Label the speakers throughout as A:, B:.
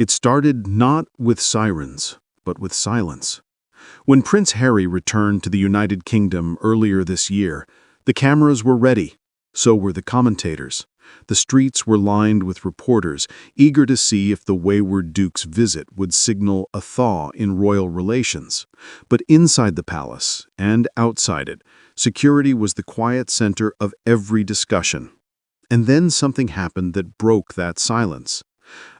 A: It started not with sirens, but with silence. When Prince Harry returned to the United Kingdom earlier this year, the cameras were ready. So were the commentators. The streets were lined with reporters, eager to see if the wayward Duke's visit would signal a thaw in royal relations. But inside the palace, and outside it, security was the quiet center of every discussion. And then something happened that broke that silence.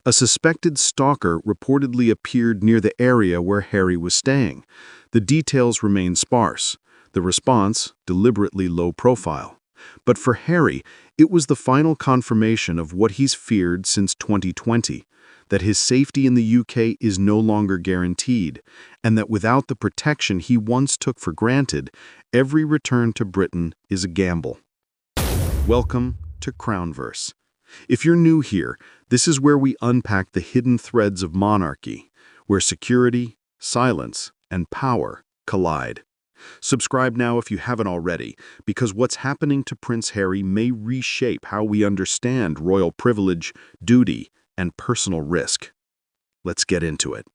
A: A suspected stalker reportedly appeared near the area where Harry was staying. The details remain sparse. The response, deliberately low profile. But for Harry, it was the final confirmation of what he's feared since 2020, that his safety in the UK is no longer guaranteed, and that without the protection he once took for granted, every return to Britain is a gamble. Welcome to Crownverse. If you're new here, this is where we unpack the hidden threads of monarchy, where security, silence, and power collide. Subscribe now if you haven't already, because what's happening to Prince Harry may reshape how we understand royal privilege, duty, and personal risk. Let's get into it.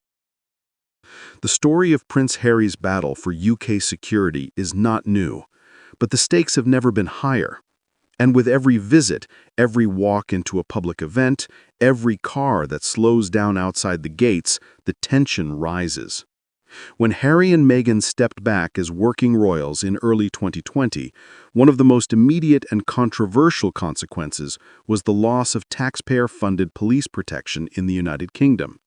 A: The story of Prince Harry's battle for UK security is not new, but the stakes have never been higher. And with every visit, every walk into a public event, every car that slows down outside the gates, the tension rises. When Harry and Meghan stepped back as working royals in early 2020, one of the most immediate and controversial consequences was the loss of taxpayer-funded police protection in the United Kingdom.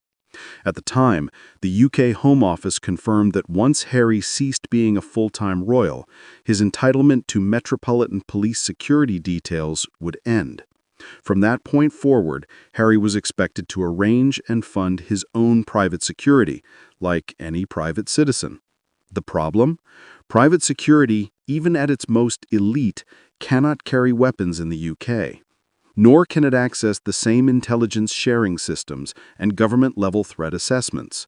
A: At the time, the UK Home Office confirmed that once Harry ceased being a full-time royal, his entitlement to Metropolitan Police security details would end. From that point forward, Harry was expected to arrange and fund his own private security, like any private citizen. The problem? Private security, even at its most elite, cannot carry weapons in the UK. Nor can it access the same intelligence sharing systems and government-level threat assessments.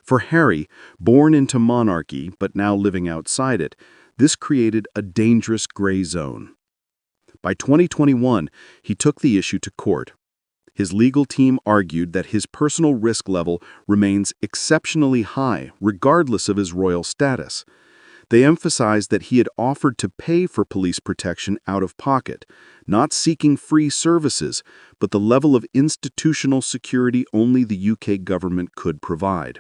A: For Harry, born into monarchy but now living outside it, this created a dangerous gray zone. By 2021, he took the issue to court. His legal team argued that his personal risk level remains exceptionally high, regardless of his royal status. They emphasized that he had offered to pay for police protection out of pocket, not seeking free services, but the level of institutional security only the UK government could provide.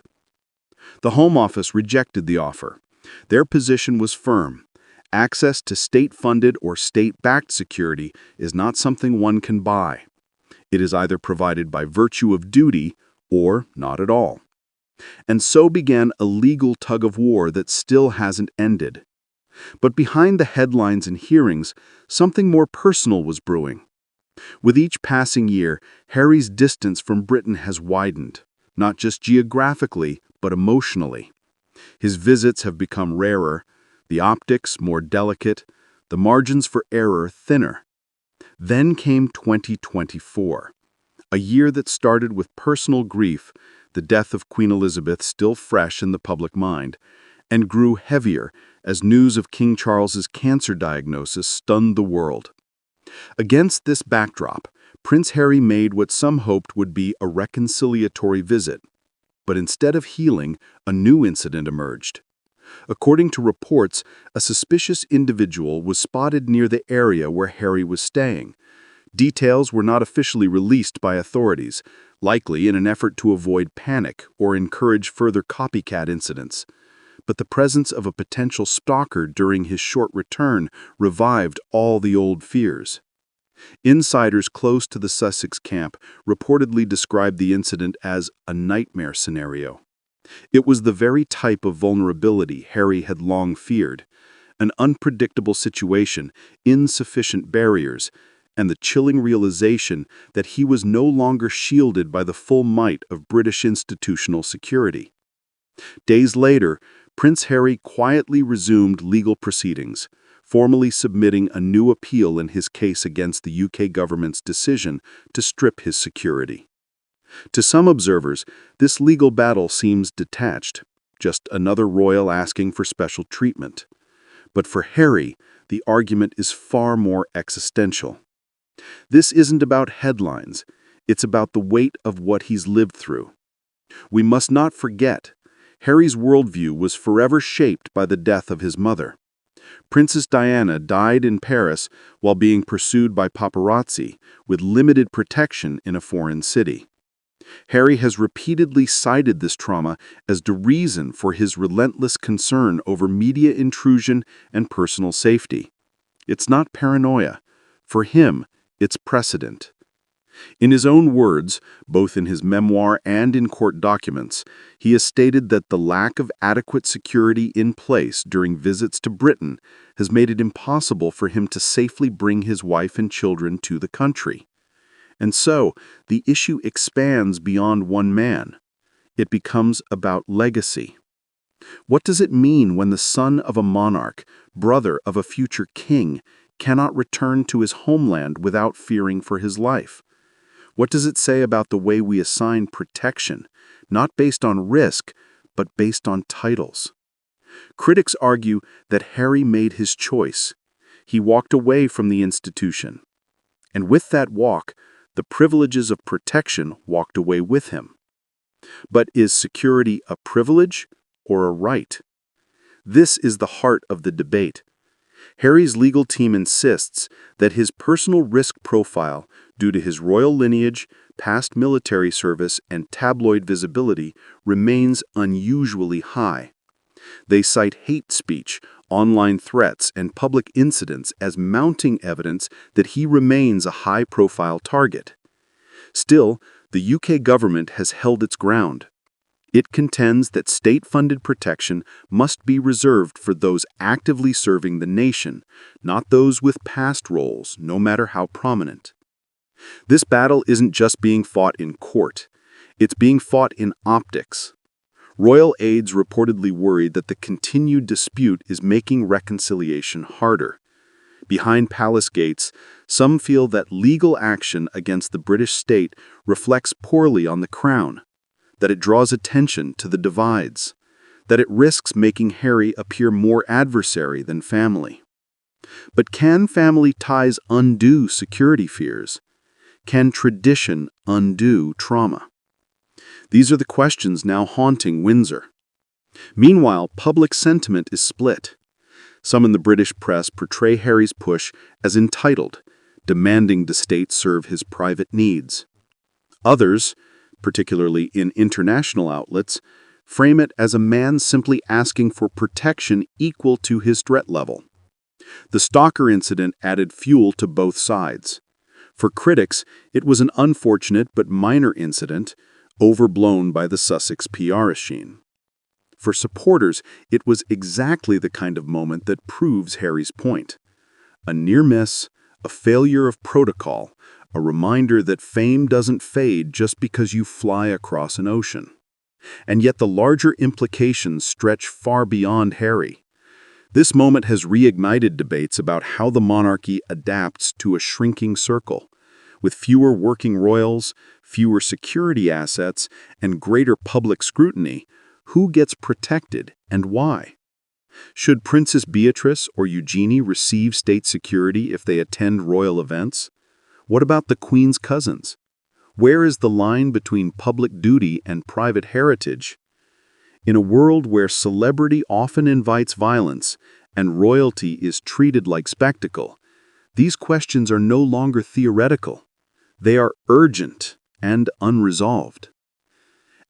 A: The Home Office rejected the offer. Their position was firm. Access to state-funded or state-backed security is not something one can buy. It is either provided by virtue of duty or not at all. And so began a legal tug-of-war that still hasn't ended. But behind the headlines and hearings, something more personal was brewing. With each passing year, Harry's distance from Britain has widened, not just geographically, but emotionally. His visits have become rarer, the optics more delicate, the margins for error thinner. Then came 2024, a year that started with personal grief, the death of Queen Elizabeth still fresh in the public mind, and grew heavier as news of King Charles's cancer diagnosis stunned the world. Against this backdrop, Prince Harry made what some hoped would be a reconciliatory visit. But instead of healing, a new incident emerged. According to reports, a suspicious individual was spotted near the area where Harry was staying. Details were not officially released by authorities, likely in an effort to avoid panic or encourage further copycat incidents. But the presence of a potential stalker during his short return revived all the old fears. Insiders close to the Sussex camp reportedly described the incident as a nightmare scenario. It was the very type of vulnerability Harry had long feared, an unpredictable situation, insufficient barriers, and the chilling realization that he was no longer shielded by the full might of British institutional security. Days later, Prince Harry quietly resumed legal proceedings, formally submitting a new appeal in his case against the UK government's decision to strip his security. To some observers, this legal battle seems detached, just another royal asking for special treatment. But for Harry, the argument is far more existential. This isn't about headlines. It's about the weight of what he's lived through. We must not forget, Harry's worldview was forever shaped by the death of his mother. Princess Diana died in Paris while being pursued by paparazzi with limited protection in a foreign city. Harry has repeatedly cited this trauma as the reason for his relentless concern over media intrusion and personal safety. It's not paranoia. For him, it's precedent. In his own words, both in his memoir and in court documents, he has stated that the lack of adequate security in place during visits to Britain has made it impossible for him to safely bring his wife and children to the country. And so, the issue expands beyond one man. It becomes about legacy. What does it mean when the son of a monarch, brother of a future king, cannot return to his homeland without fearing for his life? What does it say about the way we assign protection, not based on risk, but based on titles? Critics argue that Harry made his choice. He walked away from the institution. And with that walk, the privileges of protection walked away with him. But is security a privilege or a right? This is the heart of the debate. Harry's legal team insists that his personal risk profile, due to his royal lineage, past military service, and tabloid visibility, remains unusually high. They cite hate speech, online threats, and public incidents as mounting evidence that he remains a high-profile target. Still, the UK government has held its ground. It contends that state-funded protection must be reserved for those actively serving the nation, not those with past roles, no matter how prominent. This battle isn't just being fought in court. It's being fought in optics. Royal aides reportedly worried that the continued dispute is making reconciliation harder. Behind palace gates, some feel that legal action against the British state reflects poorly on the crown, that it draws attention to the divides, that it risks making Harry appear more adversary than family. But can family ties undo security fears? Can tradition undo trauma? These are the questions now haunting Windsor. Meanwhile, public sentiment is split. Some in the British press portray Harry's push as entitled, demanding the state serve his private needs. Others, particularly in international outlets, frame it as a man simply asking for protection equal to his threat level. The stalker incident added fuel to both sides. For critics, it was an unfortunate but minor incident, overblown by the Sussex PR machine. For supporters, it was exactly the kind of moment that proves Harry's point. A near miss, a failure of protocol, a reminder that fame doesn't fade just because you fly across an ocean. And yet the larger implications stretch far beyond Harry. This moment has reignited debates about how the monarchy adapts to a shrinking circle. With fewer working royals, fewer security assets, and greater public scrutiny, who gets protected and why? Should Princess Beatrice or Eugenie receive state security if they attend royal events? What about the Queen's cousins? Where is the line between public duty and private heritage? In a world where celebrity often invites violence and royalty is treated like spectacle, these questions are no longer theoretical. They are urgent and unresolved.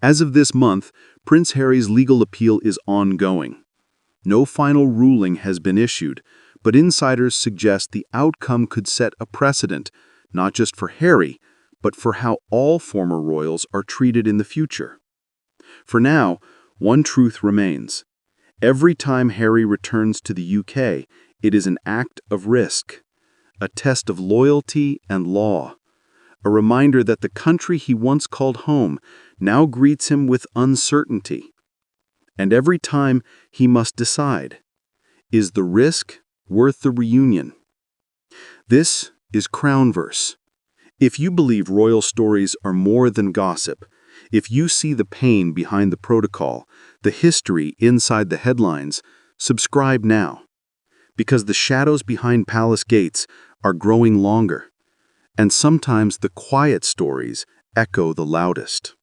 A: As of this month, Prince Harry's legal appeal is ongoing. No final ruling has been issued, but insiders suggest the outcome could set a precedent, not just for Harry, but for how all former royals are treated in the future. For now, one truth remains. Every time Harry returns to the UK, it is an act of risk, a test of loyalty and law, a reminder that the country he once called home now greets him with uncertainty. And every time he must decide, is the risk worth the reunion? This is Crownverse. If you believe royal stories are more than gossip, if you see the pain behind the protocol, the history inside the headlines, subscribe now. Because the shadows behind palace gates are growing longer, And sometimes the quiet stories echo the loudest.